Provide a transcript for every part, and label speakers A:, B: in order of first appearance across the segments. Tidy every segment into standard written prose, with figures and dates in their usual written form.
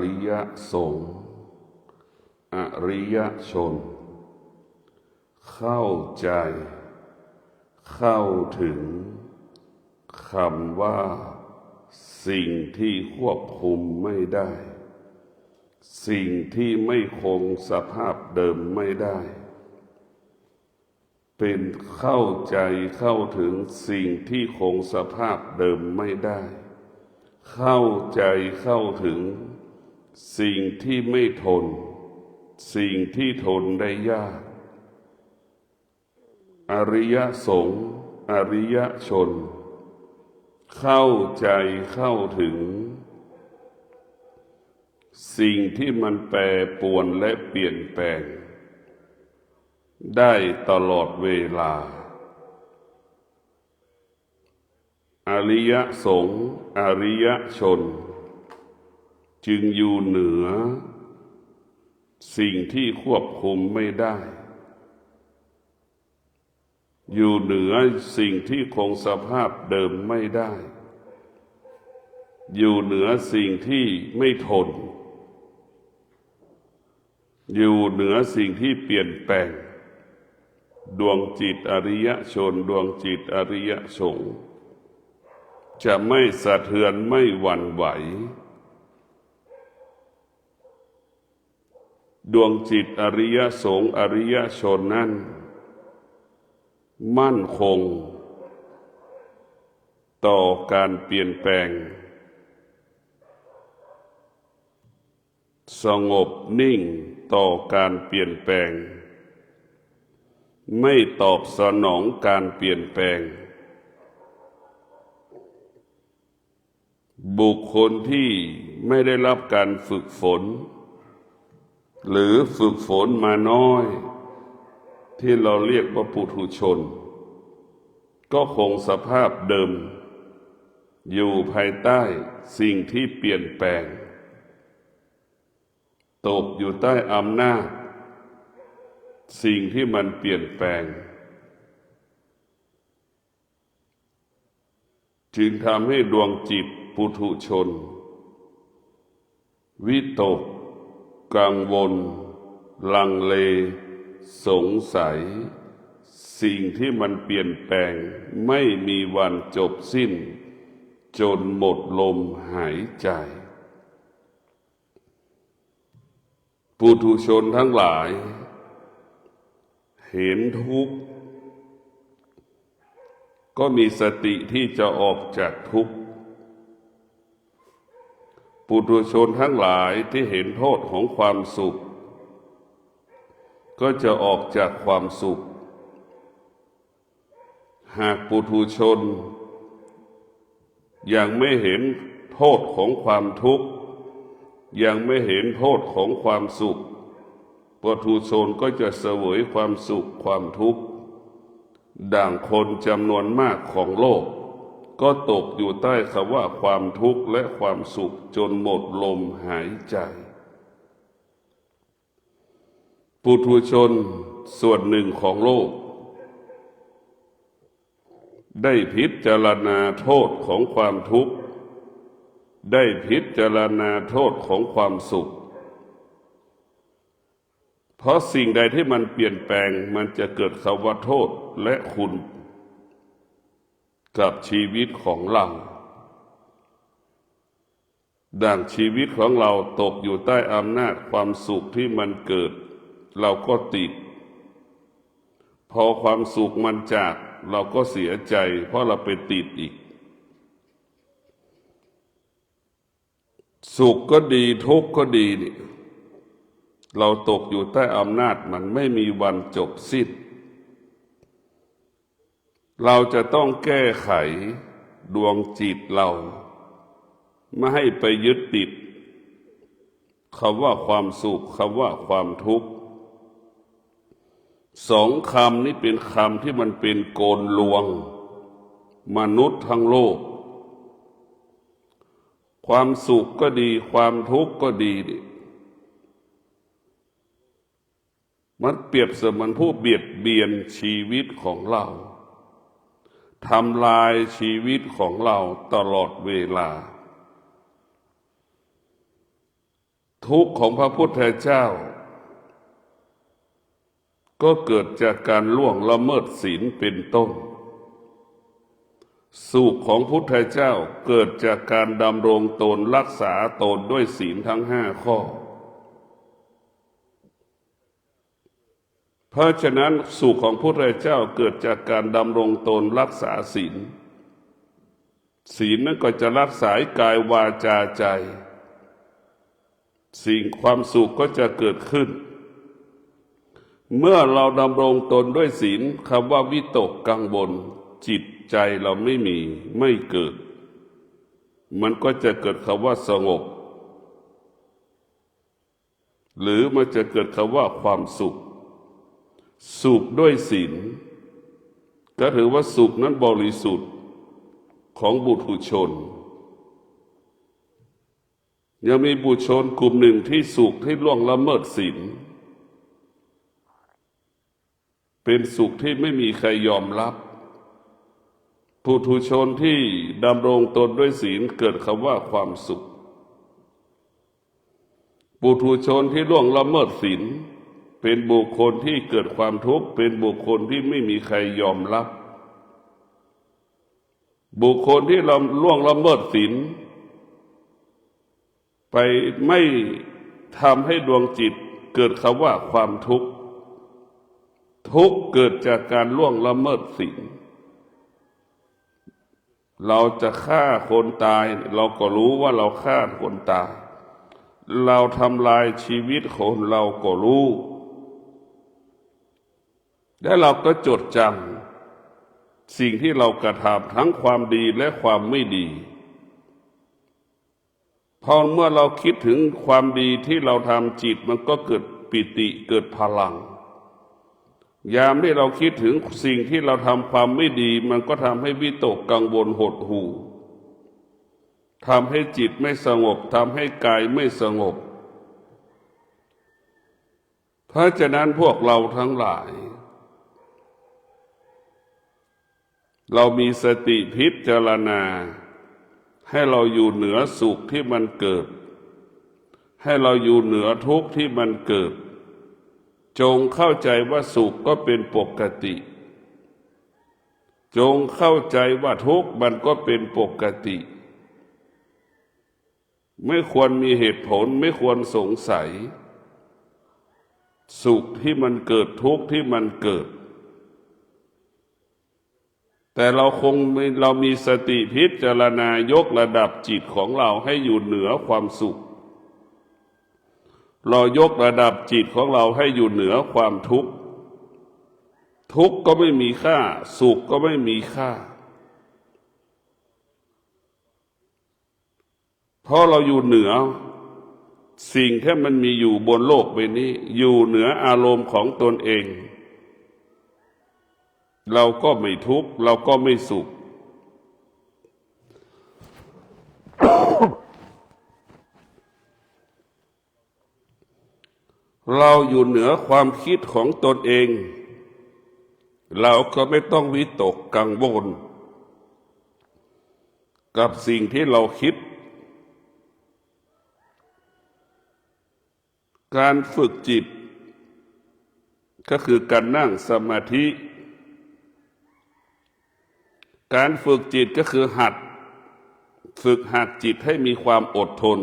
A: ริยสงฆ์อริยชนเข้าใจเข้าถึงคำว่าสิ่งที่ควบคุมไม่ได้สิ่งที่ไม่คงสภาพเดิมไม่ได้เป็นเข้าใจเข้าถึงสิ่งที่คงสภาพเดิมไม่ได้เข้าใจเข้าถึงสิ่งที่ไม่ทนสิ่งที่ทนได้ยากอริยสงฆ์อริยชนเข้าใจเข้าถึงสิ่งที่มันแปรปรวนและเปลี่ยนแปลงได้ตลอดเวลาอริยสงฆ์อริยชนจึงอยู่เหนือสิ่งที่ควบคุมไม่ได้อยู่เหนือสิ่งที่คงสภาพเดิมไม่ได้อยู่เหนือสิ่งที่ไม่ทนอยู่เหนือสิ่งที่เปลี่ยนแปลงดวงจิตอริยชนดวงจิตอริยสงฆ์จะไม่สะเทือนไม่หวั่นไหวดวงจิตอริยสงฆ์อริยชนนั้นมั่นคงต่อการเปลี่ยนแปลงสงบนิ่งต่อการเปลี่ยนแปลงไม่ตอบสนองการเปลี่ยนแปลงบุคคลที่ไม่ได้รับการฝึกฝนหรือฝึกฝนมาน้อยที่เราเรียกว่าปุถุชนก็คงสภาพเดิมอยู่ภายใต้สิ่งที่เปลี่ยนแปลงตกอยู่ใต้อำนาจสิ่งที่มันเปลี่ยนแปลงจึงทำให้ดวงจิตปุถุชนวิตกกังวลลังเลสงสัยสิ่งที่มันเปลี่ยนแปลงไม่มีวันจบสิ้นจนหมดลมหายใจปุถุชนทั้งหลายเห็นทุกข์ก็มีสติที่จะออกจากทุกข์ปุถุชนทั้งหลายที่เห็นโทษของความสุขก็จะออกจากความสุขหากปุถุชนยังไม่เห็นโทษของความทุกข์ยังไม่เห็นโทษของความสุขปุถุชนก็จะเสวยความสุขความทุกข์ดังคนจำนวนมากของโลกก็ตกอยู่ใต้คำว่าความทุกข์และความสุขจนหมดลมหายใจปุถุชนส่วนหนึ่งของโลกได้พิจารณาโทษของความทุกข์ได้พิจารณาโทษของความสุขเพราะสิ่งใดที่มันเปลี่ยนแปลงมันจะเกิดคำว่าโทษและคุณกับชีวิตของเราดังชีวิตของเราตกอยู่ใต้อำนาจความสุขที่มันเกิดเราก็ติดพอความสุขมันจากเราก็เสียใจเพราะเราไปติดอีกสุขก็ดีทุกข์ก็ดีนี่เราตกอยู่ใต้อำนาจมันไม่มีวันจบสิ้นเราจะต้องแก้ไขดวงจิตเราไม่ให้ไปยึดติดคำว่าความสุขคำว่าความทุกข์สองคำนี้เป็นคำที่มันเป็นโกลลวงมนุษย์ทั้งโลกความสุขก็ดีความทุกข์ก็ดีมันเปรียบเสมือนผู้เบียดเบียนชีวิตของเราทำลายชีวิตของเราตลอดเวลา ทุกข์ของพระพุทธเจ้าก็เกิดจากการล่วงละเมิดศีลเป็นต้นสุขของพุทธเจ้าเกิดจากการดำรงตนรักษาตนด้วยศีลทั้ง5 ข้อเพราะฉะนั้นสุขของพุทธเจ้าเกิดจากการดำรงตนรักษาศีลศีลนั้นก็จะรักษากายวาจาใจสิ่งความสุขก็จะเกิดขึ้นเมื่อเราดำรงตนด้วยศีลคำว่าวิตกกังวลจิตใจเราไม่เกิดมันก็จะเกิดคำว่าสงบหรือมันจะเกิดคำว่าความสุขสุขด้วยศีลก็ถือว่าสุขนั้นบริสุทธิ์ของบุถุชนยังมีบุถุชนกลุ่มหนึ่งที่สุขที่ล่วงละเมิดศีลเป็นสุขที่ไม่มีใครยอมรับปุถุชนที่ดำรงตนด้วยศีลเกิดคำว่าความสุขปุถุชนที่ล่วงละเมิดศีลเป็นบุคคลที่เกิดความทุกข์เป็นบุคคลที่ไม่มีใครยอมรับบุคคลที่ล่วงละเมิดศีลไปไม่ทำให้ดวงจิตเกิดคำว่าความทุกข์ทุกข์เกิดจากการล่วงละเมิดศีลเราจะฆ่าคนตายเราก็รู้ว่าเราฆ่าคนตายเราทำลายชีวิตคนเราก็รู้และเราก็จดจำสิ่งที่เรากระทำทั้งความดีและความไม่ดีพอเมื่อเราคิดถึงความดีที่เราทำจิตมันก็เกิดปิติเกิดพลังยามที่เราคิดถึงสิ่งที่เราทำความไม่ดีมันก็ทำให้วิตกกังวลหดหู่ทำให้จิตไม่สงบทำให้กายไม่สงบเพราะฉะนั้นพวกเราทั้งหลายเรามีสติพิจารณาให้เราอยู่เหนือสุขที่มันเกิดให้เราอยู่เหนือทุกข์ที่มันเกิดจงเข้าใจว่าสุขก็เป็นปกติจงเข้าใจว่าทุกข์มันก็เป็นปกติไม่ควรมีเหตุผลไม่ควรสงสัยสุขที่มันเกิดทุกข์ที่มันเกิดแต่เรามีสติพิจารณายกระดับจิตของเราให้อยู่เหนือความสุขเรายกระดับจิตของเราให้อยู่เหนือความทุกข์ทุกข์ก็ไม่มีค่าสุขก็ไม่มีค่าเพราะเราอยู่เหนือสิ่งที่มันมีอยู่บนโลกใบนี้อยู่เหนืออารมณ์ของตนเองเราก็ไม่ทุกข์เราก็ไม่สุขเราอยู่เหนือความคิดของตนเองเราก็ไม่ต้องวิตกกังวลกับสิ่งที่เราคิดการฝึกจิตก็คือการนั่งสมาธิการฝึกจิตก็คือฝึกหัดจิตให้มีความอดทน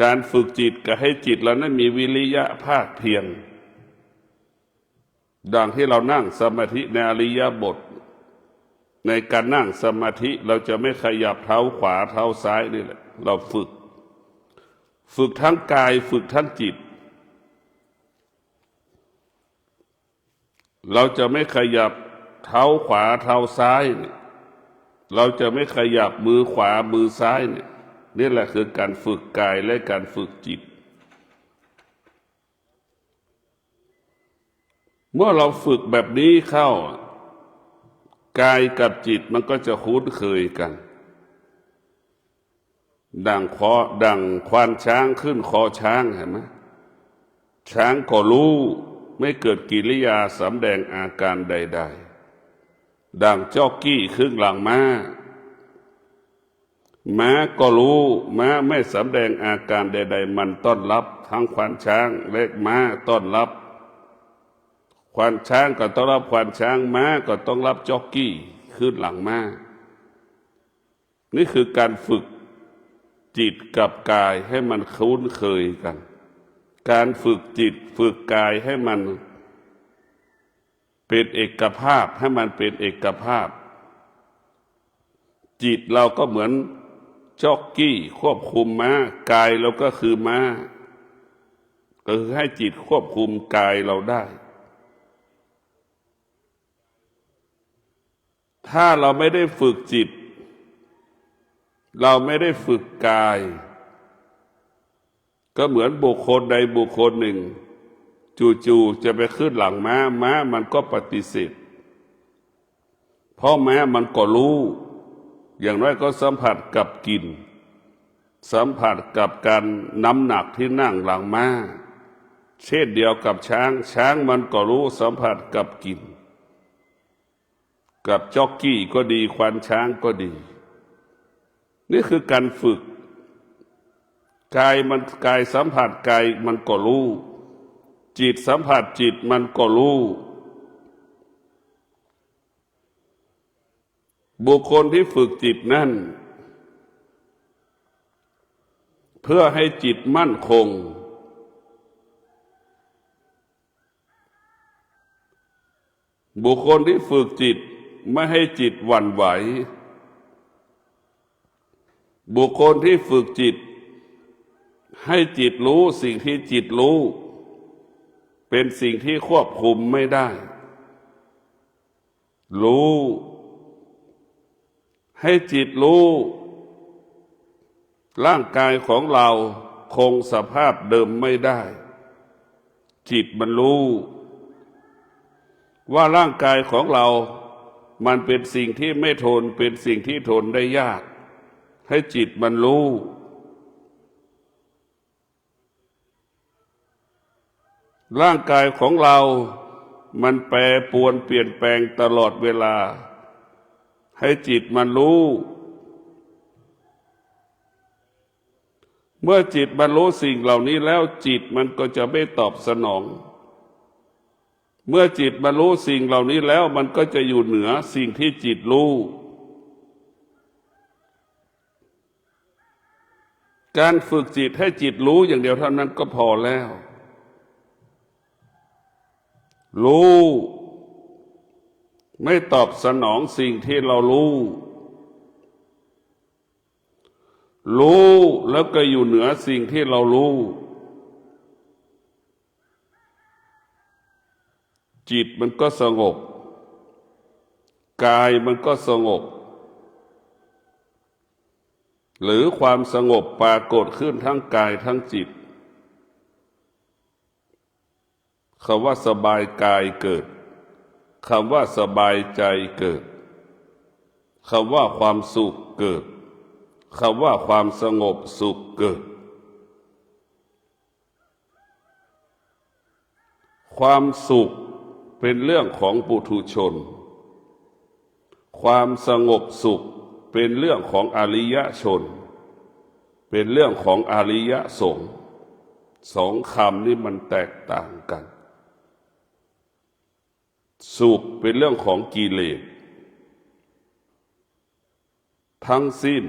A: การฝึกจิตก็ให้จิตเรานั้นมีวิริยะภาคเพียรดังที่เรานั่งสมาธิในอริยบทในการนั่งสมาธิเราจะไม่ขยับเท้าขวาเท้าซ้ายนี่แหละเราฝึกทั้งกายฝึกทั้งจิตเราจะไม่ขยับเท้าขวาเท้าซ้ายเนี่ยเราจะไม่ขยับมือขวามือซ้ายเนี่ยนี่แหละคือการฝึกกายและการฝึกจิตเมื่อเราฝึกแบบนี้เข้ากายกับจิตมันก็จะคุ้นเคยกันดังควานช้างขึ้นคอช้างเห็นไหมช้างก็รู้ไม่เกิดกิริยาสำแดงอาการใดๆดังจอกกี้ขึ้นหลังม้า ม้าก็รู้ม้าไม่สำแดงอาการใดๆมันต้อนรับทั้งควานช้างและม้าต้อนรับควานช้างก็ต้องรับควานช้างม้าก็ต้องรับจ็อกกี้ขึ้นหลังม้านี่คือการฝึกจิตกับกายให้มันคุ้นเคยกันการฝึกจิตฝึกกายให้มันเป็นเอกภาพให้มันเป็นเอกภาพจิตเราก็เหมือนจ็อกกี้ควบคุมม้ากายเราก็คือม้าก็คือให้จิตควบคุมกายเราได้ถ้าเราไม่ได้ฝึกจิตเราไม่ได้ฝึกกายก็เหมือนบุคคลใดบุคคลหนึ่งจู่ๆจะไปขึ้นหลังม้าม้ามันก็ปฏิเสธเพราะม้ามันก็รู้อย่างน้อยก็สัมผัสกับกลิ่นสัมผัสกับการน้ำหนักที่นั่งหลังม้าเช่นเดียวกับช้างช้างมันก็รู้สัมผัสกับกลิ่นกับจ็อกกี้ก็ดีควานช้างก็ดีนี่คือการฝึกกายสัมผัสกายมันก็รู้จิตสัมผัสจิตมันก็รู้บุคคลที่ฝึกจิตนั่นเพื่อให้จิตมั่นคงบุคคลที่ฝึกจิตไม่ให้จิตหวั่นไหวบุคคลที่ฝึกจิตให้จิตรู้สิ่งที่จิตรู้เป็นสิ่งที่ควบคุมไม่ได้รู้ให้จิตรู้ร่างกายของเราคงสภาพเดิมไม่ได้จิตมันรู้ว่าร่างกายของเรามันเป็นสิ่งที่ไม่ทนเป็นสิ่งที่ทนได้ยากให้จิตมันรู้ร่างกายของเรามันแปรปรวนเปลี่ยนแปลงตลอดเวลาให้จิตมันรู้เมื่อจิตมันรู้สิ่งเหล่านี้แล้วจิตมันก็จะไม่ตอบสนองเมื่อจิตมันรู้สิ่งเหล่านี้แล้วมันก็จะอยู่เหนือสิ่งที่จิตรู้การฝึกจิตให้จิตรู้อย่างเดียวเท่านั้นก็พอแล้วรู้ไม่ตอบสนองสิ่งที่เรารู้แล้วก็อยู่เหนือสิ่งที่เรารู้จิตมันก็สงบกายมันก็สงบหรือความสงบปรากฏขึ้นทั้งกายทั้งจิตคำว่าสบายกายเกิดคำว่าสบายใจเกิดคำว่าความสุขเกิดคำว่าความสงบสุขเกิดความสุขเป็นเรื่องของปุถุชนความสงบสุขเป็นเรื่องของอริยชนเป็นเรื่องของอริยสงฆ์สองคำนี้มันแตกต่างกันสุขเป็นเรื่องของกิเลสทั้งสิ้น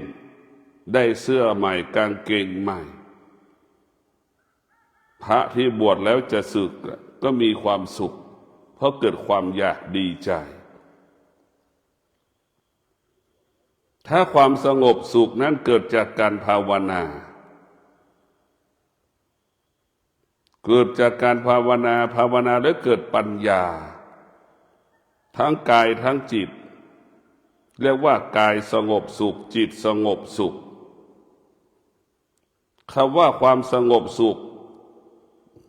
A: ได้เสื้อใหม่กางเกงใหม่พระที่บวชแล้วจะสึกก็มีความสุขเพราะเกิดความอยากดีใจถ้าความสงบสุขนั้นเกิดจากการภาวนาเกิดจากการภาวนาแล้วเกิดปัญญาทั้งกายทั้งจิตเรียกว่ากายสงบสุขจิตสงบสุขคำว่าความสงบสุข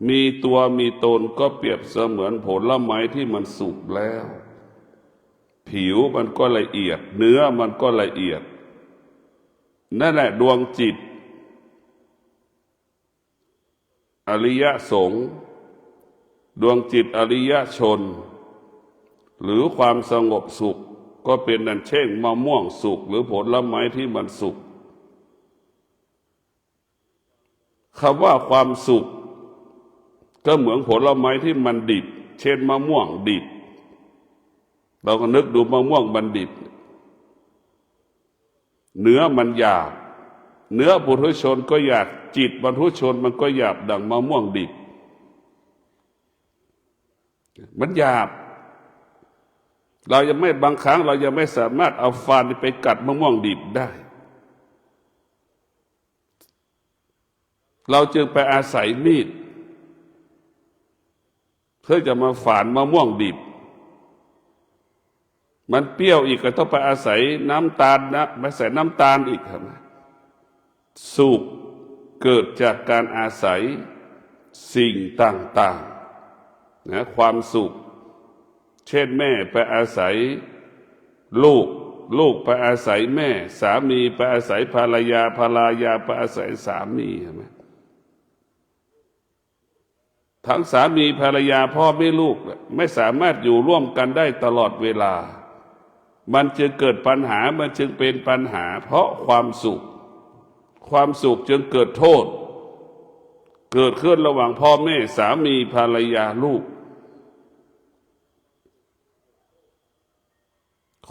A: มีตัวมีตนก็เปรียบเสมือนผลไม้ที่มันสุกแล้วผิวมันก็ละเอียดเนื้อมันก็ละเอียดนั่นแหละดวงจิตอริยสงฆ์ดวงจิตอริยชนหรือความสงบสุขก็เป็นดังเช่นมะม่วงสุกหรือผลไม้ที่มันสุก คำว่าความสุขก็เหมือนผลไม้ที่มันดิบเช่นมะม่วงดิบเราก็นึกดูมะม่วงมันดิบเนื้อมันหยาบเนื้อปุถุชนก็หยาบจิตบรรพุชนมันก็หยาบดังมะม่วงดิบมันหยาบเรายังไม่บางครั้งเรายังไม่สามารถเอาฟันไปกัดมะม่วงดิบได้เราจึงไปอาศัยมีดเพื่อจะมาฝานมะม่วงดิบมันเปรี้ยวอีกก็ต้องไปอาศัยน้ำตาลนะมาใส่น้ำตาลอีกครับสุขเกิดจากการอาศัยสิ่งต่างๆนะความสุขเช่นแม่ไปอาศัยลูกลูกไปอาศัยแม่สามีไปอาศัยภรรยาภรรยาไปอาศัยสามีใช่ไหมทั้งสามีภรรยาพ่อแม่ลูกไม่สามารถอยู่ร่วมกันได้ตลอดเวลามันจึงเกิดปัญหามันจึงเป็นปัญหาเพราะความสุขจึงเกิดโทษเกิดขึ้นระหว่างพ่อแม่สามีภรรยาลูก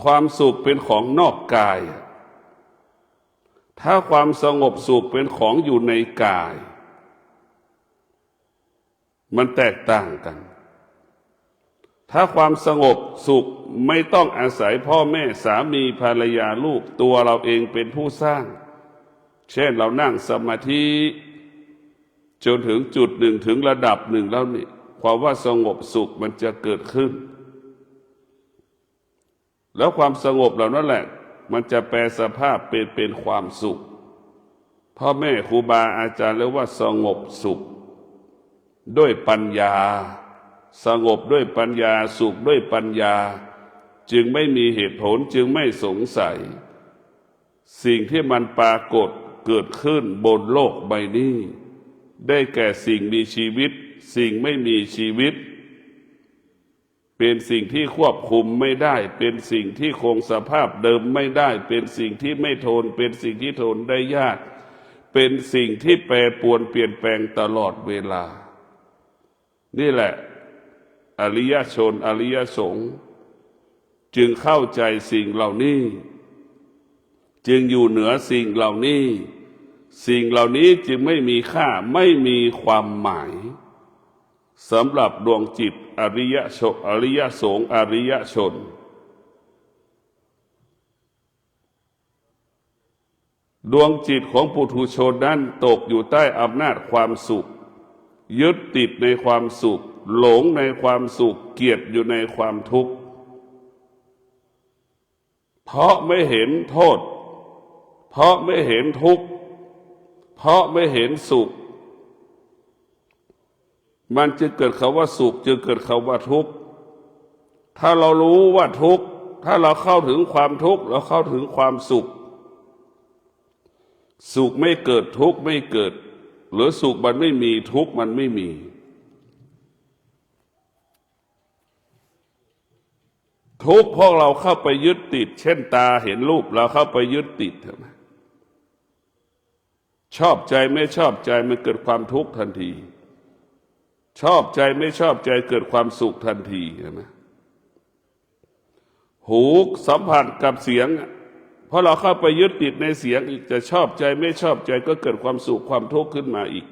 A: ความสุขเป็นของนอกกายถ้าความสงบสุขเป็นของอยู่ในกายมันแตกต่างกันถ้าความสงบสุขไม่ต้องอาศัยพ่อแม่สามีภรรยาลูกตัวเราเองเป็นผู้สร้างเช่นเรานั่งสมาธิจนถึงจุดหนึ่งถึงระดับหนึ่งแล้วนี่ความว่าสงบสุขมันจะเกิดขึ้นแล้วความสงบเหล่านั้นแหละมันจะแปลสภาพเป็นความสุขพ่อแม่ครูบาอาจารย์เรียกว่าสงบสุขด้วยปัญญาสงบด้วยปัญญาสุขด้วยปัญญาจึงไม่มีเหตุผลจึงไม่สงสัยสิ่งที่มันปรากฏเกิดขึ้นบนโลกใบนี้ได้แก่สิ่งมีชีวิตสิ่งไม่มีชีวิตเป็นสิ่งที่ควบคุมไม่ได้เป็นสิ่งที่คงสภาพเดิมไม่ได้เป็นสิ่งที่ไม่ทนเป็นสิ่งที่ทนได้ยากเป็นสิ่งที่แปรปรวนเปลี่ยนแปลงตลอดเวลานี่แหละอริยชนอริยสงฆ์จึงเข้าใจสิ่งเหล่านี้จึงอยู่เหนือสิ่งเหล่านี้สิ่งเหล่านี้จึงไม่มีค่าไม่มีความหมายสำหรับดวงจิตอริยชนอริยสงฆ์อริยชนดวงจิตของปุถุชนนั้นตกอยู่ใต้อำนาจความสุขยึดติดในความสุขหลงในความสุขเกียจอยู่ในความทุกข์เพราะไม่เห็นโทษเพราะไม่เห็นทุกข์เพราะไม่เห็นสุขมันจึงเกิดคำว่าสุขจึงเกิดคำว่าทุกข์ถ้าเรารู้ว่าทุกข์ถ้าเราเข้าถึงความทุกข์เราเข้าถึงความสุขสุขไม่เกิดทุกข์ไม่เกิดหรือสุขมันไม่มีทุกข์มันไม่มีทุกข์เพราะเราเข้าไปยึดติดเช่นตาเห็นรูปเราเข้าไปยึดติดใช่ไหมชอบใจไม่ชอบใจมันเกิดความทุกข์ทันทีชอบใจไม่ชอบใจเกิดความสุขทันทีใช่ไหมหูสัมผัสกับเสียงเพราะเราเข้าไปยึดติดในเสียงอีกจะชอบใจไม่ชอบใจก็เกิดความสุขความทุกข์ขึ้นมาอีก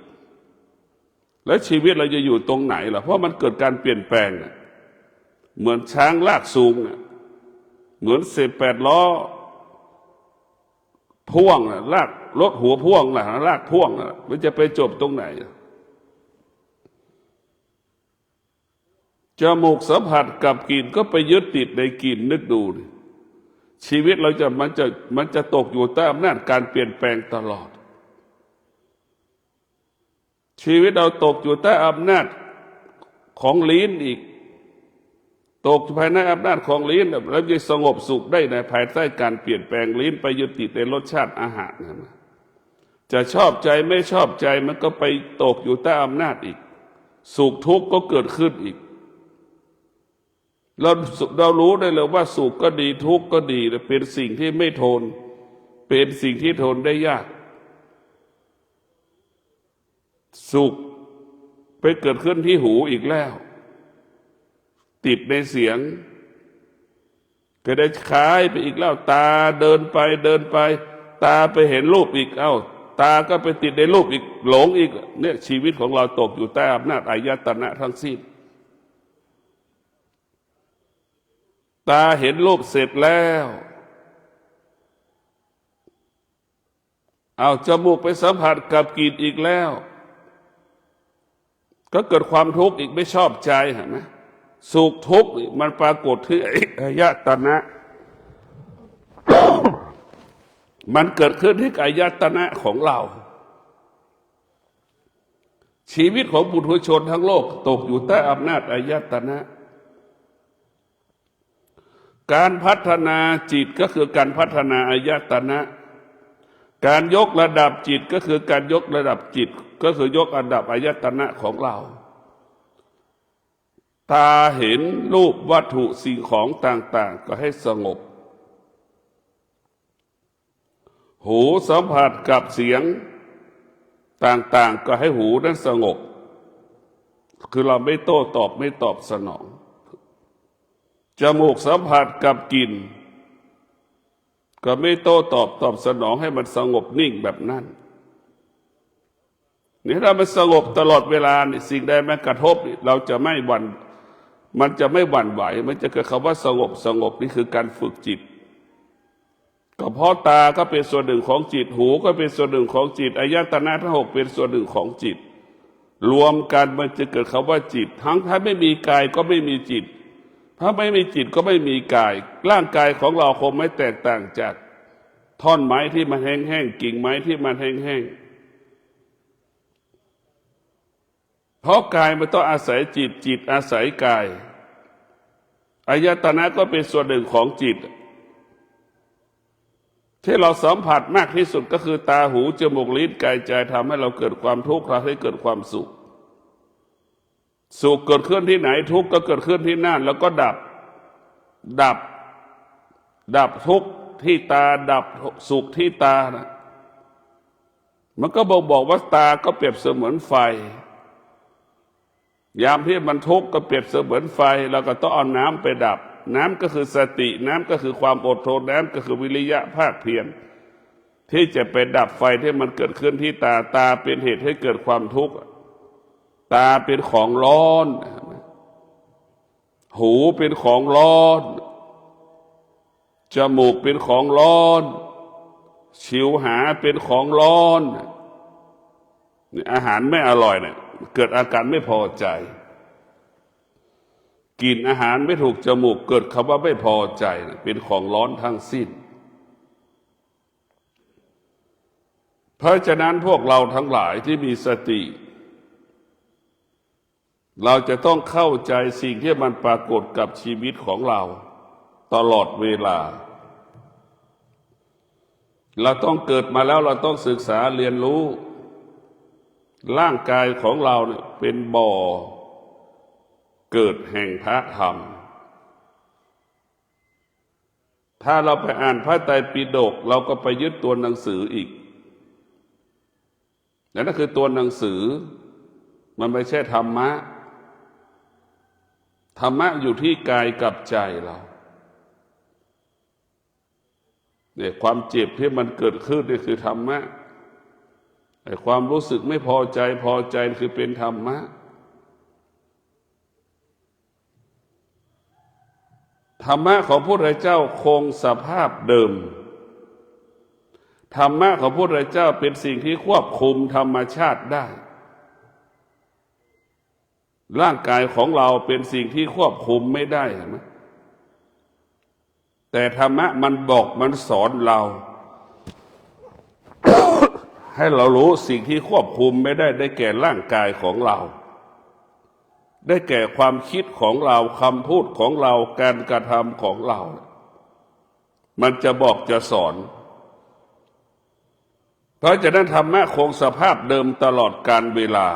A: แล้วชีวิตเราจะอยู่ตรงไหนล่ะเพราะมันเกิดการเปลี่ยนแปลงเหมือนช้างลากสูงเหมือน18 ล้อพ่วงลากรถหัวพ่วงลากพ่วงมันจะไปจบตรงไหนจมูกสัมผัสกับกลิ่นก็ไปยึดติดในกลิ่นนึกดูชีวิตเรามันจะตกอยู่ใต้อำนาจการเปลี่ยนแปลงตลอดชีวิตเราตกอยู่ใต้อำนาจของลิ้นอีกตกภายในอำนาจของลิ้นแล้วจะสงบสุขได้ในภายใต้การเปลี่ยนแปลงลิ้นไปยึดติดในรสชาติอาหารนะจะชอบใจไม่ชอบใจมันก็ไปตกอยู่ใต้อำนาจอีกสุขทุกข์ก็เกิดขึ้นอีกเรารู้ได้เลยว่าสุขก็ดีทุกข์ก็ดีแต่เป็นสิ่งที่ไม่ทนเป็นสิ่งที่ทนได้ยาก สุขไปเกิดขึ้นที่หูอีกแล้วติดในเสียงก็ได้คล้ายไปอีกแล้วตาเดินไปตาไปเห็นรูปอีกตาก็ไปติดในรูปอีกหลงอีกเนี่ยชีวิตของเราตกอยู่ใต้อำนาจอายตนะทั้งสิ้นตาเห็นรูปเสร็จแล้วจมูกไปสัมผัสกับกลิ่นอีกแล้วก็เกิดความทุกข์อีกไม่ชอบใจเห็นไหมสุขทุกข์มันปรากฏที่อายตนะ มันเกิดขึ้นที่อายตนะของเราชีวิตของปุถุชนทั้งโลกตกอยู่ใต้อำนาจอายตนะการพัฒนาจิตก็คือการพัฒนาอายตนะการยกระดับจิตก็คือการยกระดับจิตก็คือยกระดับอายตนะของเราตาเห็นรูปวัตถุสิ่งของต่างๆก็ให้สงบหูสัมผัสกับเสียงต่างๆก็ให้หูนั้นสงบคือเราไม่โต้ตอบไม่ตอบสนองจมูกสัมผัสกับกลิ่นก็ไม่โต้ตอบสนองให้มันสงบนิ่งแบบนั้นนี่ถ้ามันสงบตลอดเวลานี่สิ่งใดมากระทบเราจะไม่หวั่นมันจะไม่หวั่นไหวมันจะเกิดคำว่าสงบนี่คือการฝึกจิตก็เพราะตาก็เป็นส่วนหนึ่งของจิตหูก็เป็นส่วนหนึ่งของจิตอายตนะทั้งหกเป็นส่วนหนึ่งของจิตรวมกันมันจะเกิดคำว่าจิตทั้งถ้าไม่มีกายก็ไม่มีจิตถ้าไม่มีจิตก็ไม่มีกายร่างกายของเราคงไม่แตกต่างจากท่อนไม้ที่มันแห้งๆกิ่งไม้ที่มันแห้งๆเพราะกายมันต้องอาศัยจิตจิตอาศัยกายอายตนะก็เป็นส่วนหนึ่งของจิตที่เราสัมผัสมากที่สุดก็คือตาหูจมูกลิ้นกายใจทำให้เราเกิดความทุกข์ทำให้เกิดความสุขสุขเกิดขึ้นที่ไหนทุกข์ก็เกิดขึ้นที่นั่นแล้วก็ดับทุกข์ที่ตาดับสุขที่ตานะมันก็บอกว่าตาก็เปรียบเสมือนไฟยามที่มันทุกข์ก็เปรียบเสมือนไฟแล้วก็ต้องเอาน้ำไปดับน้ำก็คือสติน้ำก็คือความอดทนน้ำก็คือวิริยะภาคเพียรที่จะไปดับไฟที่มันเกิดขึ้นที่ตาเป็นเหตุให้เกิดความทุกข์ตาเป็นของร้อนหูเป็นของร้อนจมูกเป็นของร้อนชิวหาเป็นของร้อนอาหารไม่อร่อยเนี่ยเกิดอาการไม่พอใจกินอาหารไม่ถูกจมูกเกิดคำว่าไม่พอใจเป็นของร้อนทั้งสิ้นเพราะฉะนั้นพวกเราทั้งหลายที่มีสติเราจะต้องเข้าใจสิ่งที่มันปรากฏกับชีวิตของเราตลอดเวลาเราต้องเกิดมาแล้วเราต้องศึกษาเรียนรู้ร่างกายของเราเนี่ยเป็นบ่อเกิดแห่งพระธรรมถ้าเราไปอ่านพระไตรปิฎกเราก็ไปยึดตัวหนังสืออีกนั่นคือตัวหนังสือมันไม่ใช่ธรรมะธรรมะอยู่ที่กายกับใจเราเนี่ยความเจ็บที่มันเกิดขึ้นนี่คือธรรมะไอ้ความรู้สึกไม่พอใจคือเป็นธรรมะธรรมะของพระพุทธเจ้าคงสภาพเดิมธรรมะของพระพุทธเจ้าเป็นสิ่งที่ควบคุมธรรมชาติได้ร่างกายของเราเป็นสิ่งที่ควบคุมไม่ได้เห็นไหมแต่ธรรมะมันบอกมันสอนเรา ให้เรารู้สิ่งที่ควบคุมไม่ได้ได้แก่ร่างกายของเราได้แก่ความคิดของเราคำพูดของเราการกระทำของเรามันจะบอกจะสอนเพราะฉะนั้นธรรมะคงสภาพเดิมตลอดกาลเวลา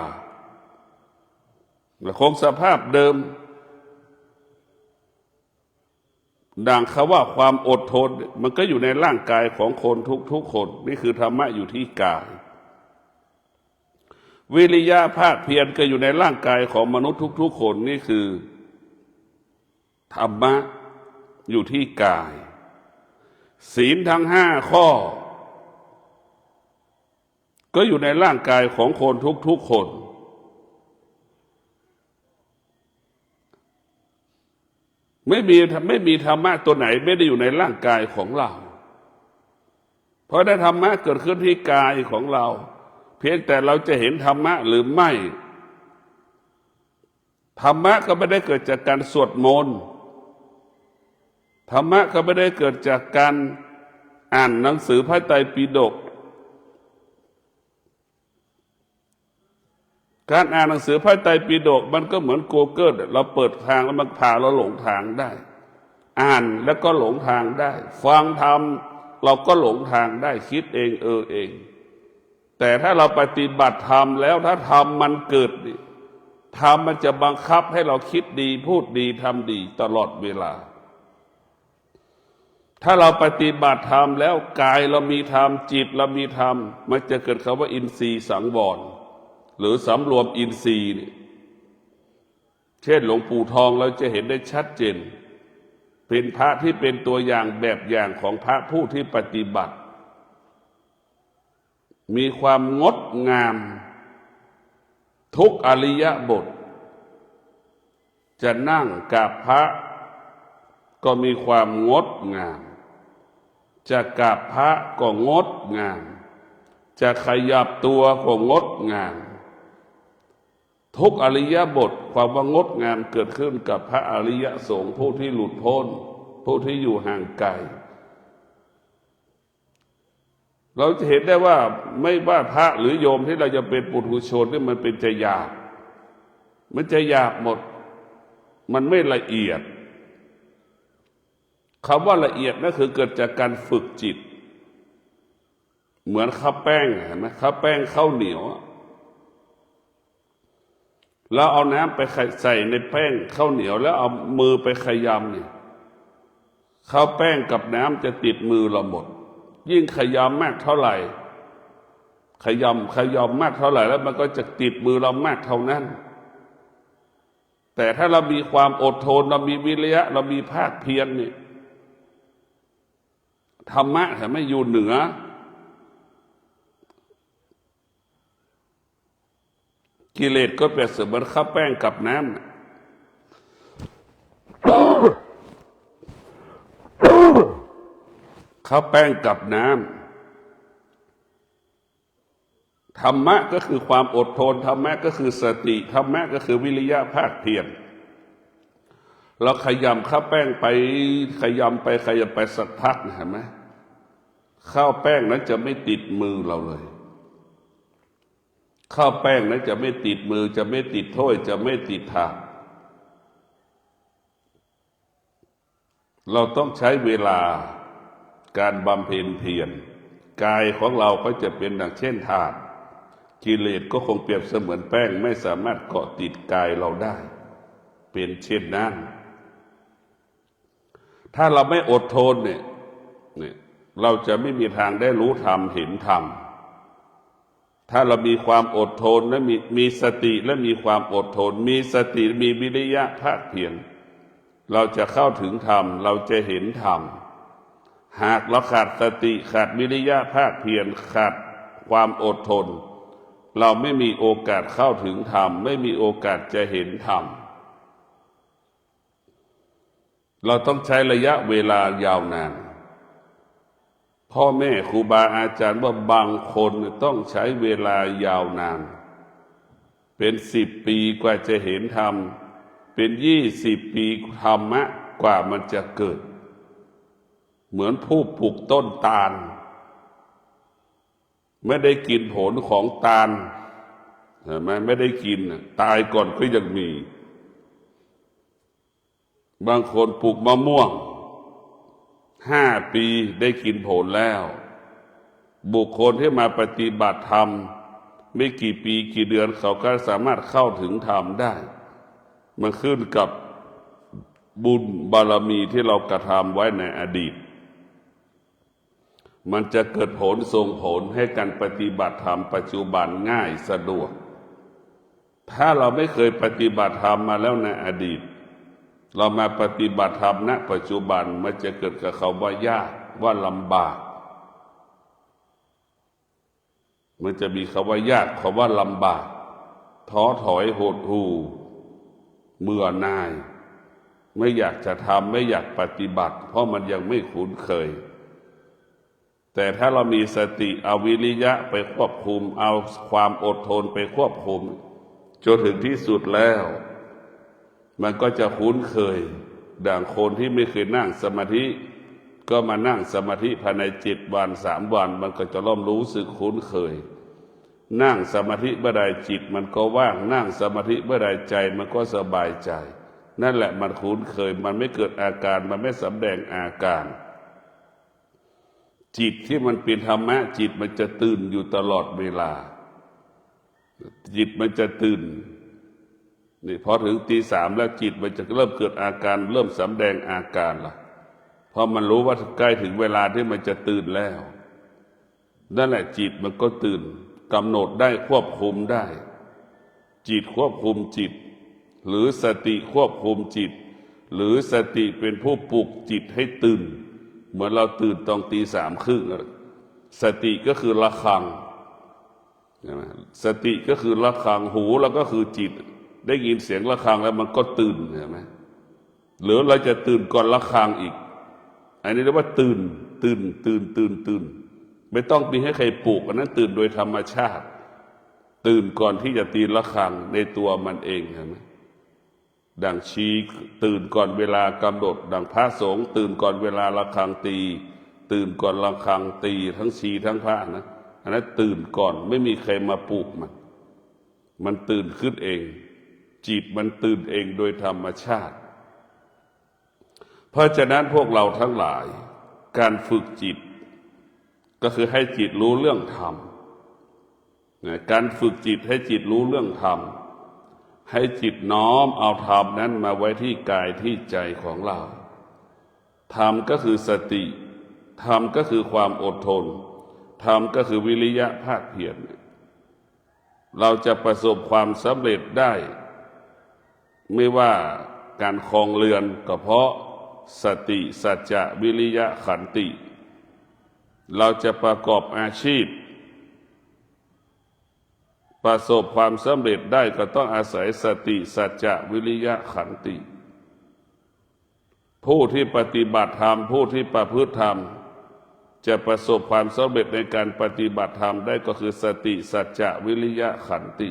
A: คงสภาพเดิมดังคำว่าความอดทนมันก็อยู่ในร่างกายของคนทุกคนนี่คือธรรมะอยู่ที่กาย วิริยะภาคเพียรก็อยู่ในร่างกายของมนุษย์ทุกๆคนนี่คือธรรมะอยู่ที่กายศีลทั้ง5 ข้อก็อยู่ในร่างกายของคนทุกๆคนไม่มีธรรมะตัวไหนไม่ได้อยู่ในร่างกายของเราเพราะได้ธรรมะเกิดขึ้นที่กายของเราเพียงแต่เราจะเห็นธรรมะหรือไม่ธรรมะก็ไม่ได้เกิดจากการสวดมนต์ธรรมะก็ไม่ได้เกิดจากการอ่านหนังสือพระไตรปิฎกการอ่านหนังสือพระไตรปิฎกมันก็เหมือน Google เราเปิดทางแล้วมันพาเราหลงทางได้อ่านแล้วก็หลงทางได้ฟังธรรมเราก็หลงทางได้คิดเองเองแต่ถ้าเราปฏิบัติธรรมแล้วถ้าธรรมมันเกิดธรรมมันจะบังคับให้เราคิดดีพูดดีทำดีตลอดเวลาถ้าเราปฏิบัติธรรมแล้วกายเรามีธรรมจิตเรามีธรรมมันจะเกิดคำว่าอินทรีย์สังวรหรือสำรวมอินทรีย์นี่เช่นหลวงปู่ทองเราจะเห็นได้ชัดเจนเป็นพระที่เป็นตัวอย่างแบบอย่างของพระผู้ที่ปฏิบัติมีความงดงามทุกอริยบทจะนั่งกับพระก็มีความงดงามจะกราบพระก็งดงามจะขยับตัวก็งดงามทุกอริยบทความว่างดงามเกิดขึ้นกับพระอริยสงฆ์ผู้ที่หลุดพ้นผู้ที่อยู่ห่างไกลเราจะเห็นได้ว่าไม่ว่าพระหรือโยมที่เราจะเป็นปุถุชนนี่มันเป็นใจหยาบมันจะหยาบหมดมันไม่ละเอียดคำว่าละเอียดนั่นคือเกิดจากการฝึกจิตเหมือนข้าวแป้งเห็นไหมข้าวแป้งข้าวเหนียวแล้วเอาน้ำไปใส่ในแป้งข้าวเหนียวแล้วเอามือไปขยำเนี่ยข้าวแป้งกับน้ำจะติดมือเราหมดยิ่งขยำมากเท่าไหร่ขยำมากเท่าไหร่แล้วมันก็จะติดมือเรามากเท่านั้นแต่ถ้าเรามีความอดทนเรามีวิริยะเรามีภาคเพียรนี่ธรรมะแต่ไม่อยู่เหนือกิเลสก็เปรียบเสมือนข้าวแป้งกับน้ำข้าวแป้งกับน้ำธรรมะก็คือความอดทนธรรมะก็คือสติธรรมะก็คือวิริยะภาคเพียรเราขยำข้าวแป้งไปขยำไปสักพักเห็นไหมข้าวแป้งนั้นจะไม่ติดมือเราเลยข้าวแป้งนั้นจะไม่ติดมือจะไม่ติดถ้วยจะไม่ติดถาดเราต้องใช้เวลาการบำเพ็ญเพียรกายของเราก็จะเป็นดังเช่นถาดกิเลสก็คงเปรียบเสมือนแป้งไม่สามารถเกาะติดกายเราได้เป็นเช่นนั้นถ้าเราไม่อดทนเนี่ยเราจะไม่มีทางได้รู้ธรรมเห็นธรรมถ้าเรามีความอดทนและมีสติและมีความอดทนมีสติมีวิริยะภาคเพียรเราจะเข้าถึงธรรมเราจะเห็นธรรมหากเราขาดสติขาดวิริยะภาคเพียรขาดความอดทนเราไม่มีโอกาสเข้าถึงธรรมไม่มีโอกาสจะเห็นธรรมเราต้องใช้ระยะเวลายาวนานพ่อแม่ครูบาอาจารย์ว่าบางคนต้องใช้เวลายาวนานเป็น10 ปีกว่าจะเห็นธรรมเป็น20 ปีธรรมะกว่ามันจะเกิดเหมือนผู้ปลูกต้นตาลไม่ได้กินผลของตาลเห็นไหมไม่ได้กินตายก่อนก็ยังมีบางคนปลูกมะม่วง5 ปีได้กินผลแล้วบุคคลที่มาปฏิบัติธรรมไม่กี่ปีกี่เดือนเขาก็สามารถเข้าถึงธรรมได้มันขึ้นกับบุญบารมีที่เรากระทำไว้ในอดีตมันจะเกิดผลส่งผลให้การปฏิบัติธรรมปัจจุบันง่ายสะดวก ถ้าเราไม่เคยปฏิบัติธรรมมาแล้วในอดีตเรามาปฏิบัติธรรมณปัจจุบันมันจะเกิดกับเขาว่ายากว่าลำบากมันจะมีคำว่ายากคำว่าลำบากท้อถอยหดหู่เบื่อหน่ายไม่อยากจะทำไม่อยากปฏิบัติเพราะมันยังไม่คุ้นเคยแต่ถ้าเรามีสติเอาวิริยะไปควบคุมเอาความอดทนไปควบคุมจนถึงที่สุดแล้วมันก็จะคุ้นเคยดังคนที่ไม่เคยนั่งสมาธิก็มานั่งสมาธิภายใน7 วัน3 วันมันก็จะเริ่มรู้สึกคุ้นเคยนั่งสมาธิเมื่อใดจิตมันก็ว่างนั่งสมาธิเมื่อใดใจมันก็สบายใจนั่นแหละมันคุ้นเคยมันไม่เกิดอาการมันไม่สำแดงอาการจิตที่มันเป็นธรรมะจิตมันจะตื่นอยู่ตลอดเวลาจิตมันจะตื่นนี่พอถึงตี 3แล้วจิตมันจะเริ่มเกิดอาการเริ่มสำแดงอาการล่ะเพราะมันรู้ว่าใกล้ถึงเวลาที่มันจะตื่นแล้วนั่นแหละจิตมันก็ตื่นกำหนดได้ควบคุมได้จิตควบคุมจิตหรือสติควบคุมจิตหรือสติเป็นผู้ปลุกจิตให้ตื่นเหมือนเราตื่นตอนตี 3:30สติก็คือระฆังสติก็คือระฆังหูแล้วก็คือจิตได้ยินเสียงระฆังแล้วมันก็ตื่นใช่ไหมหรือเราจะตื่นก่อนระฆังอีกอันนี้เรียกว่าตื่นไม่ต้องมีให้ใครปลุกอันนั้นตื่นโดยธรรมชาติตื่นก่อนที่จะตีระฆังในตัวมันเองใช่ไหมดังชีตื่นก่อนเวลากำหนดดังพระสงฆ์ตื่นก่อนเวลาระฆังตีตื่นก่อนระฆังตีทั้งชีทั้งพระนะอันนั้นตื่นก่อนไม่มีใครมาปลุกมันตื่นขึ้นเองจิตมันตื่นเองโดยธรรมชาติเพราะฉะนั้นพวกเราทั้งหลายการฝึกจิตก็คือให้จิตรู้เรื่องธรรมการฝึกจิตให้จิตรู้เรื่องธรรมให้จิตน้อมเอาธรรมนั้นมาไว้ที่กายที่ใจของเราธรรมก็คือสติธรรมก็คือความอดทนธรรมก็คือวิริยะภาคเพียรเราจะประสบความสำเร็จได้ไม่ว่าการครองเรือนก็เพราะสติสัจจะวิริยะขันติเราจะประกอบอาชีพประสบความสำเร็จได้ก็ต้องอาศัยสติสัจจะวิริยะขันติผู้ที่ปฏิบัติธรรมผู้ที่ประพฤติธรรมจะประสบความสำเร็จในการปฏิบัติธรรมได้ก็คือสติสัจจะวิริยะขันติ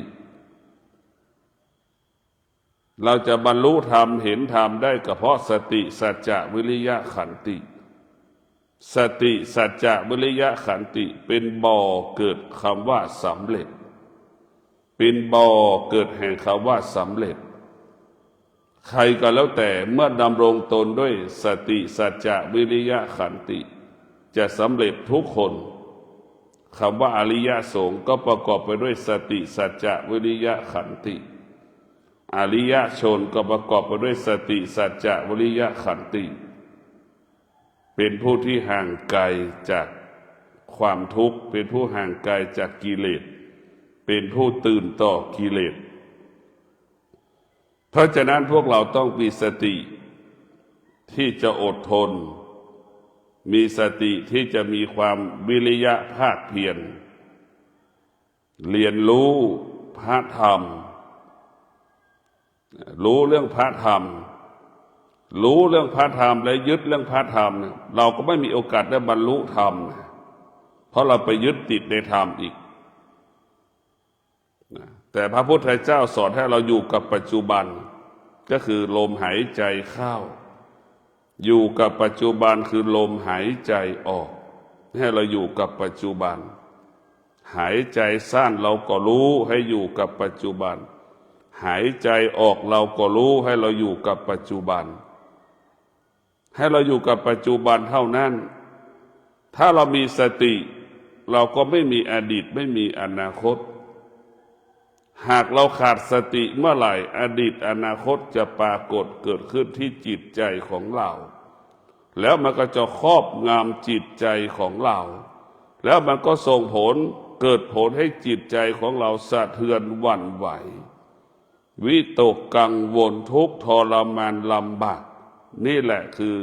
A: เราจะบรรลุธรรมเห็นธรรมได้ก็เพราะสติสัจจะวิริยะขันติสติสัจจะวิริยะขันติเป็นบ่อเกิดคำว่าสำเร็จเป็นบ่อเกิดแห่งคำว่าสำเร็จใครก็แล้วแต่เมื่อดำรงตนด้วยสติสัจจะวิริยะขันติจะสำเร็จทุกคนคำว่าอริยสงฆ์ก็ประกอบไปด้วยสติสัจจะวิริยะขันติอริยชนก็ประกอบไปด้วยสติสัจจะวิริยะขันติเป็นผู้ที่ห่างไกลจากความทุกข์เป็นผู้ห่างไกลจากกิเลสเป็นผู้ตื่นต่อกิเลสเพราะฉะนั้นพวกเราต้องมีสติที่จะอดทนมีสติที่จะมีความวิริยะภาคเพียรเรียนรู้พระธรรมรู้เรื่องพระธรรมรู้เรื่องพระธรรมและยึดเรื่องพระธรรมเราก็ไม่มีโอกาสได้บรรลุธรรมเพราะเราไปยึดติดในธรรมอีกแต่พระพุทธเจ้าสอนให้เราอยู่กับปัจจุบันก็คือลมหายใจเข้าอยู่กับปัจจุบันคือลมหายใจออกให้เราอยู่กับปัจจุบันหายใจสั้นเราก็รู้ให้อยู่กับปัจจุบันหายใจออกเราก็รู้ให้เราอยู่กับปัจจุบันให้เราอยู่กับปัจจุบันเท่านั้นถ้าเรามีสติเราก็ไม่มีอดีตไม่มีอนาคตหากเราขาดสติเมื่อไหร่อดีตอนาคตจะปรากฏเกิดขึ้นที่จิตใจของเราแล้วมันก็จะครอบงำจิตใจของเราแล้วมันก็ส่งผลเกิดผลให้จิตใจของเราสะเทือนหวั่นไหว วิตกกังวลทุกข์ทรมานลำบากนี่แหละคือ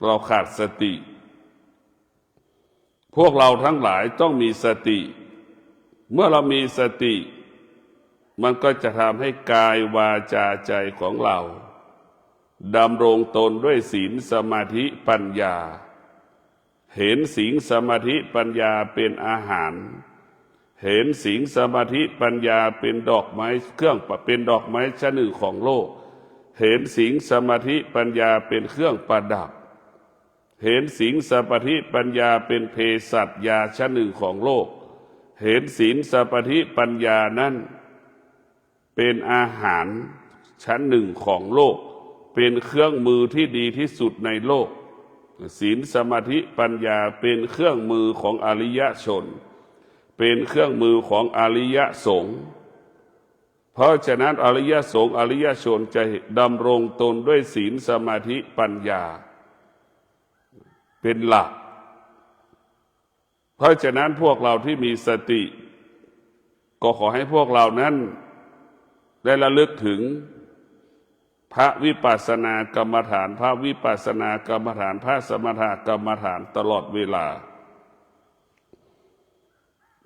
A: เราขาดสติ พวกเราทั้งหลายต้องมีสติ เมื่อเรามีสติมันก็จะทำให้กายวาจาใจของเราดำรงตนด้วยศีลสมาธิปัญญาเห็นศีลสมาธิปัญญาเป็นอาหารเห็นศีลสมาธิปัญญาเป็นดอกไม้เครื่องเป็นดอกไม้ชนิดของโลกเห็นศีลสมาธิปัญญาเป็นเครื่องประดับเห็นศีลสมาธิปัญญาเป็นเภสัชยาชนิดของโลกเห็นศีลสมาธิปัญญานั้นเป็นอาหารชั้นหนึ่งของโลกเป็นเครื่องมือที่ดีที่สุดในโลกศีลสมาธิปัญญาเป็นเครื่องมือของอริยชนเป็นเครื่องมือของอริยสงฆ์เพราะฉะนั้นอริยสงฆ์อริยชนจะดำรงตนด้วยศีลสมาธิปัญญาเป็นหลักเพราะฉะนั้นพวกเราที่มีสติก็ขอให้พวกเรานั้นได้ระลึกถึงพระวิปัสสนากรรมฐานพระวิปัสสนากรรมฐานพระสมถกรรมฐานตลอดเวลา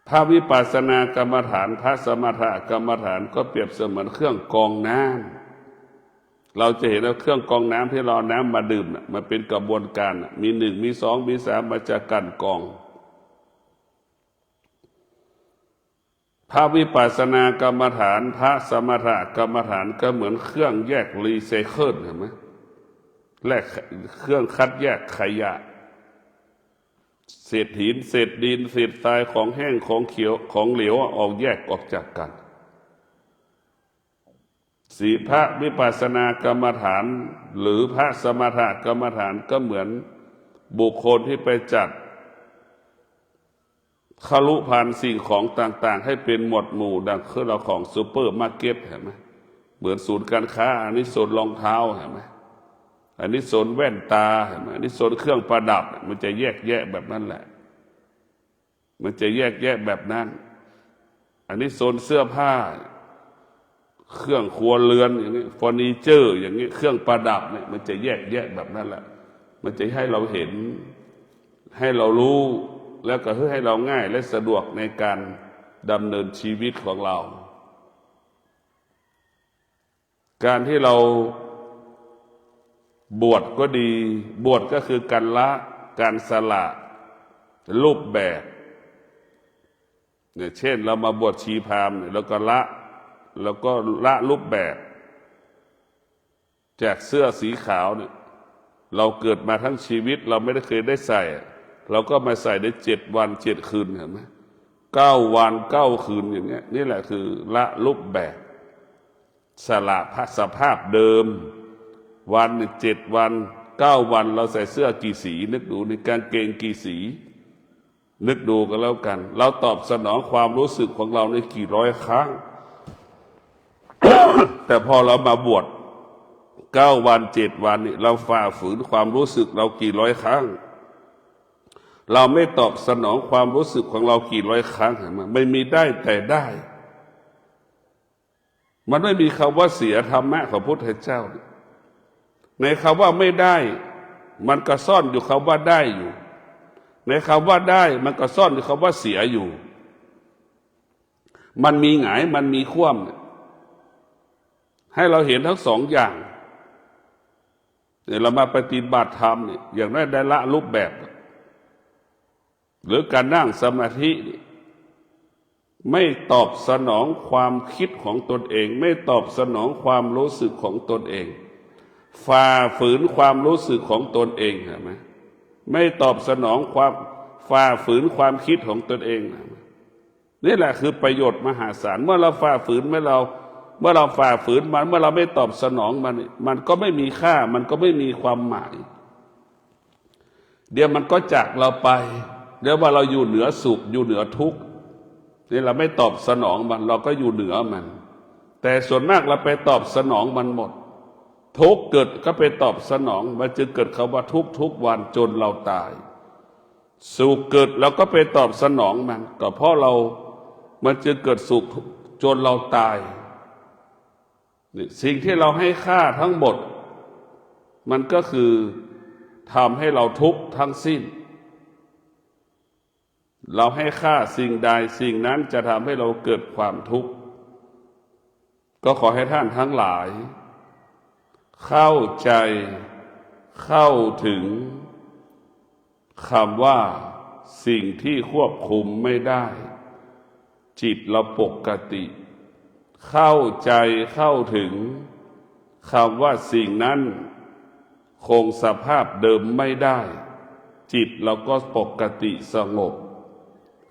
A: พระวิปัสสนากรรมฐานพระสมถกรรมฐานก็เปรียบเสมือนเครื่องกรองน้ำเราจะเห็นว่าเครื่องกรองน้ำที่เราน้ำมาดื่มมันเป็นกระบวนการมีหนึ่งมีสองมีสามมาจากกันกรองพระวิปัสสนากรรมฐานพระสมถกรรมฐานก็เหมือนเครื่องแยกรีไซเคิลเห็นไหมแลกเครื่องคัดแยกขยะเศษหินเศษดินเศษทรายของแห้งของเขียวของเหลวออกแยกออกจากกันสีพระวิปัสสนากรรมฐานหรือพระสมถกรรมฐานก็เหมือนบุคคลที่ไปจัดคลุภัณฑ์สิ่งของต่างๆให้เป็นหมวดหมู่ดังคือเราของซูเปอร์มาร์เก็ตเห็นไหมเหมือนศูนย์การค้าอันนี้โซนรองเท้าเห็นไหมอันนี้โซนแว่นตาเห็นไหมอันนี้โซนเครื่องประดับมันจะแยกแยะแบบนั้นแหละมันจะแยกแยะแบบนั้นอันนี้โซนเสื้อผ้าเครื่องครัวเรือนอย่างนี้เฟอร์นิเจอร์อย่างนี้เครื่องประดับเนี่ยมันจะแยกแยะแบบนั้นแหละมันจะให้เราเห็นให้เรารู้แล้วก็ให้เราง่ายและสะดวกในการดำเนินชีวิตของเราการที่เราบวชก็ดีบวชก็คือการละการสละรูปแบบเนี่ยเช่นเรามาบวชชีพราหมณ์แล้วก็ละรูปแบบจากเสื้อสีขาวเนี่ยเราเกิดมาทั้งชีวิตเราไม่ได้เคยได้ใส่เราก็มาใส่ได้7 วัน 7 คืนเห็นไหม9 วัน 9 คืนอย่างเงี้ยนี่แหละคือละรูปแบบสละสภาพเดิมวัน7 วัน 9 วันเราใส่เสื้อกี่สีนึกดูในกางเกงกี่สีนึกดูกันแล้วกันเราตอบสนองความรู้สึกของเราในกี่ร้อยครั้ง แต่พอเรามาบวช9 วัน 7 วันนี่เราฝ่าฝืนความรู้สึกเรากี่ร้อยครั้งเราไม่ตอบสนองความรู้สึกของเรากี่ร้อยครั้งมันไม่มีได้แต่ได้มันไม่มีคำว่าเสียธรรมะของพระพุทธเจ้าในคำว่าไม่ได้มันก็ซ่อนอยู่คำว่าได้อยู่ในคำว่าได้มันก็ซ่อนอยู่คำว่าเสียอยู่มันมีหงายมันมีคว่ำให้เราเห็นทั้งสองอย่างเนี่ยเรามาปฏิบัติธรรมเนี่ยอย่างน้อยได้ละรูปแบบหรือการนั่งสมาธิไม่ตอบสนองความคิดของตนเองไม่ตอบสนองความรู้สึกของตนเองฝ่าฝืนความรู้สึกของตนเองเห็นไหมไม่ตอบสนองความฝ่าฝืนความคิดของตนเองนี่แหละคือประโยชน์มหาศาลเมื่อเราฝ่าฝืนเมื่อเราฝ่าฝืนมันเมื่อเราไม่ตอบสนองมันก็ไม่มีค่ามันก็ไม่มีความหมายเดี๋ยวมันก็จากเราไปเดี๋ยวว่าเราอยู่เหนือสุขอยู่เหนือทุกข์นี่เราไม่ตอบสนองมันเราก็อยู่เหนือมันแต่ส่วนมากเราไปตอบสนองมันหมดทุกข์เกิดก็ไปตอบสนองมันจึงเกิดคำว่าทุกวันจนเราตายสุขเกิดเราก็ไปตอบสนองมันก็เพราะมันจึงเกิดสุขจนเราตาย นี่สิ่งที่เราให้ค่าทั้งหมดมันก็คือทำให้เราทุกข์ทั้งสิ้นเราให้ค่าสิ่งใดสิ่งนั้นจะทำให้เราเกิดความทุกข์ก็ขอให้ท่านทั้งหลายเข้าใจเข้าถึงคำว่าสิ่งที่ควบคุมไม่ได้จิตเราปกติเข้าใจเข้าถึงคำว่าสิ่งนั้นคงสภาพเดิมไม่ได้จิตเราก็ปกติสงบ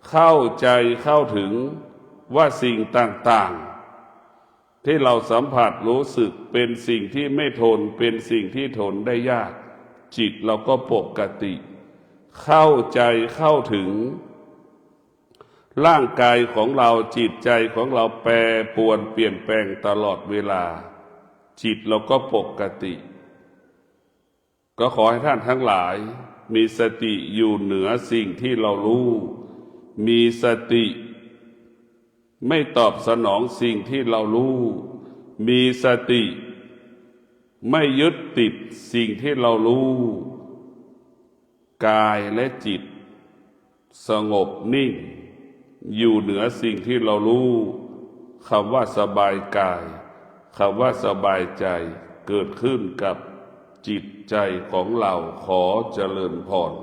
A: เข้าใจเข้าถึงว่าสิ่งต่างๆที่เราสัมผัสรู้สึกเป็นสิ่งที่ไม่ทนเป็นสิ่งที่ทนได้ยากจิตเราก็ปกติเข้าใจเข้าถึงร่างกายของเราจิตใจของเราแปรปรวนเปลี่ยนแปลงตลอดเวลาจิตเราก็ปกติก็ขอให้ท่านทั้งหลายมีสติอยู่เหนือสิ่งที่เรารู้มีสติไม่ตอบสนองสิ่งที่เรารู้มีสติไม่ยึดติดสิ่งที่เรารู้กายและจิตสงบนิ่งอยู่เหนือสิ่งที่เรารู้คำว่าสบายกายคำว่าสบายใจเกิดขึ้นกับจิตใจของเราขอเจริญพร